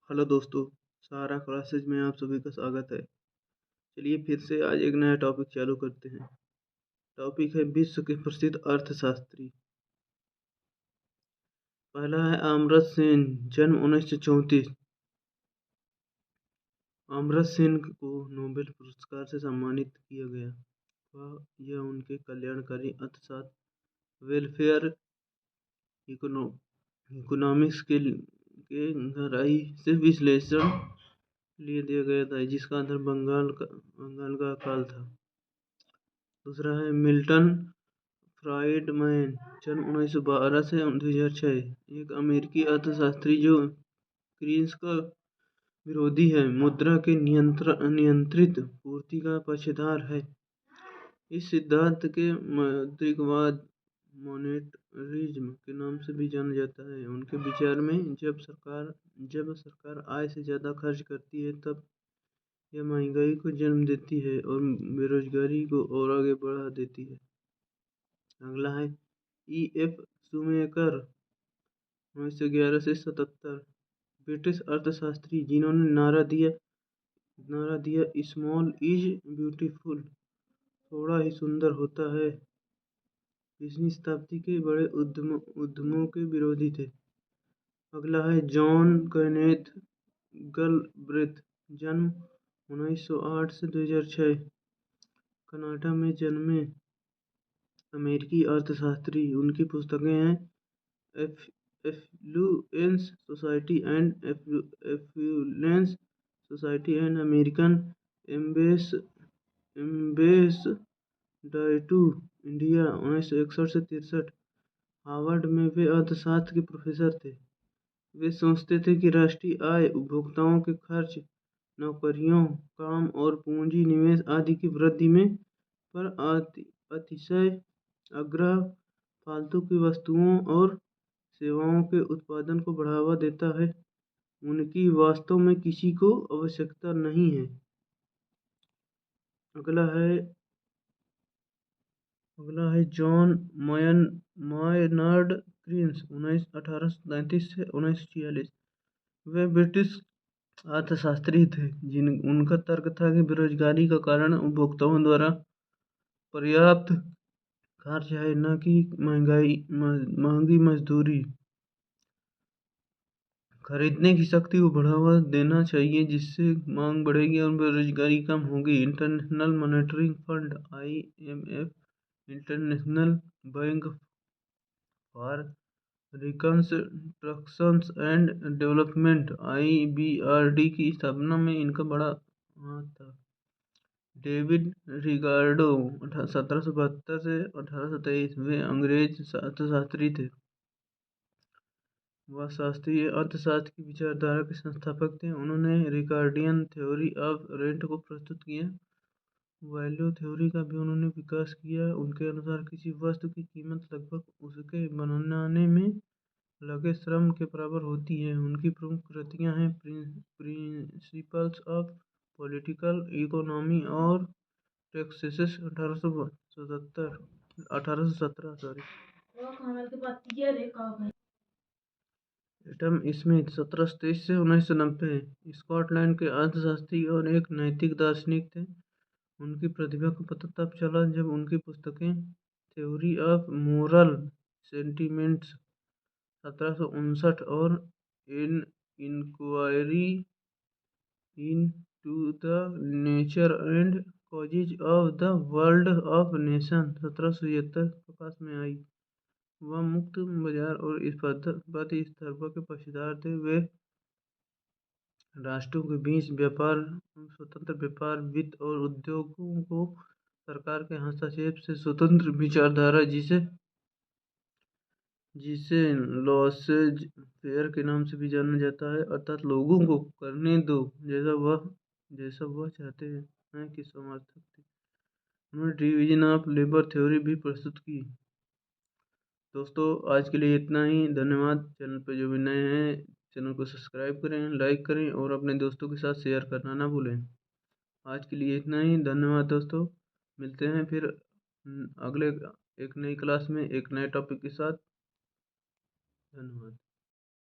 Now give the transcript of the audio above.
Hello दोस्तों, सहारा classes में आप सभी का स्वागत है। चलिए फिर से आज एक नया टॉपिक चालू करते हैं। टॉपिक है विश्व के प्रसिद्ध अर्थशास्त्री। पहला है अमर्त्य सेन, जन्म 1934। अमर्त्य सेन को नोबेल पुरस्कार से सम्मानित किया गया। यह उनके कल्याणकारी अर्थशास्त्र, वेलफेयर इकोनॉमिक्स के गहराई से विश्लेषण लिए दिया गया था, जिसका आधार बंगाल का अकाल था। दूसरा है मिल्टन फ्राइडमैन, जन्म 1912 से 2006, एक अमेरिकी अर्थशास्त्री जो कीन्स का विरोधी है, मुद्रा के नियंत्रित पूर्ति का पक्षधर है। इस सिद्धांत के मौद्रिकवाद, मॉनेटरिज्म के नाम से भी जाना जाता है। उनके विचार में जब सरकार आय से ज़्यादा खर्च करती है तब यह महंगाई को जन्म देती है और बेरोजगारी को और आगे बढ़ा देती है। अगला है E.F. शूमेकर, 1911 से 77, ब्रिटिश अर्थशास्त्री जिन्होंने नारा दिया स्मॉल इज ब्यूटीफुल, थोड़ा ही सुंदर होता है। 20वीं शताब्दी के बड़े उद्यमों के विरोधी थे। अगला है जॉन केनेथ गलब्रेथ, जन्म 1908 से 2006, कनाडा में जन्मे अमेरिकी अर्थशास्त्री। उनकी पुस्तकें हैं affluence society and affluence society and American ambassador to India, 1961 से 63। हार्वर्ड में वे अर्थशास्त्र के प्रोफेसर थे। वे सोचते थे कि राष्ट्रीय आय, उपभोक्ताओं के खर्च, नौकरियों, काम और पूंजी निवेश आदि की वृद्धि में पर अतिशय आग्रह फालतू की वस्तुओं और सेवाओं के उत्पादन को बढ़ावा देता है। उनकी वास्तव में किसी को आवश्यकता नहीं है। अगला है जॉन मायनार्ड क्रीन्स, 1833 से 1946। वे ब्रिटिश अर्थशास्त्री थे। उनका तर्क था कि बेरोजगारी का कारण उपभोक्ताओं द्वारा पर्याप्त खर्च है, न कि महंगी मजदूरी। खरीदने की शक्ति को बढ़ावा देना चाहिए, जिससे मांग बढ़ेगी और बेरोजगारी कम होगी। International monetary fund IMF, international bank for reconstruction and development IBRD की स्थापना में इनका बड़ा हाथ था। डेविड रिकार्डो, 1772 से 1823, वे अंग्रेज अर्थशास्त्री थे। वह शास्त्रीय अर्थशास्त्र की विचारधारा के संस्थापक थे। उन्होंने रिकार्डियन थ्योरी ऑफ रेंट को प्रस्तुत किया। वैल्यू थ्योरी का भी उन्होंने विकास किया। उनके अनुसार किसी वस्तु की कीमत लगभग उसके बनाने में लगे श्रम के बराबर होती है। उनकी प्रमुख कृतियां हैं प्रिंसिपल्स ऑफ पॉलिटिकल इकोनॉमी और टेक्सेस, 1817। एडम स्मिथ, 1723 से 1990, स्कॉटलैंड के अर्थशास्त्री और एक नैतिक दार्शनिक थे। उनकी प्रतिभा का पता तब चला जब उनकी पुस्तकें थ्योरी ऑफ मोरल सेंटिमेंट्स, 1759, और an inquiry into the nature and causes of the world of nation, 1777, प्रकाश में आई। वह मुक्त बाजार और स्पर्धावादी स्थिरता के पक्षधर थे। वे राष्ट्रों के बीच स्वतंत्र व्यापार, वित्त और उद्योगों को सरकार के हस्तक्षेप से स्वतंत्र विचारधारा, जिसे लॉसेज फेयर के नाम से भी जाना जाता है, अर्थात लोगों को करने दो जैसा वह चाहते हैं कि समर्थक थे। उन्होंने डिवीजन ऑफ लेबर थ्योरी भी प्रस्तुत की। दोस्तों, आज के लिए इतना ही। धन्यवाद। चैनल पर जो भी नए हैं, चैनल को सब्सक्राइब करें, लाइक करें और अपने दोस्तों के साथ शेयर करना ना भूलें। आज के लिए इतना ही। धन्यवाद दोस्तों। मिलते हैं फिर अगले एक नई क्लास में एक नए टॉपिक के साथ। धन्यवाद।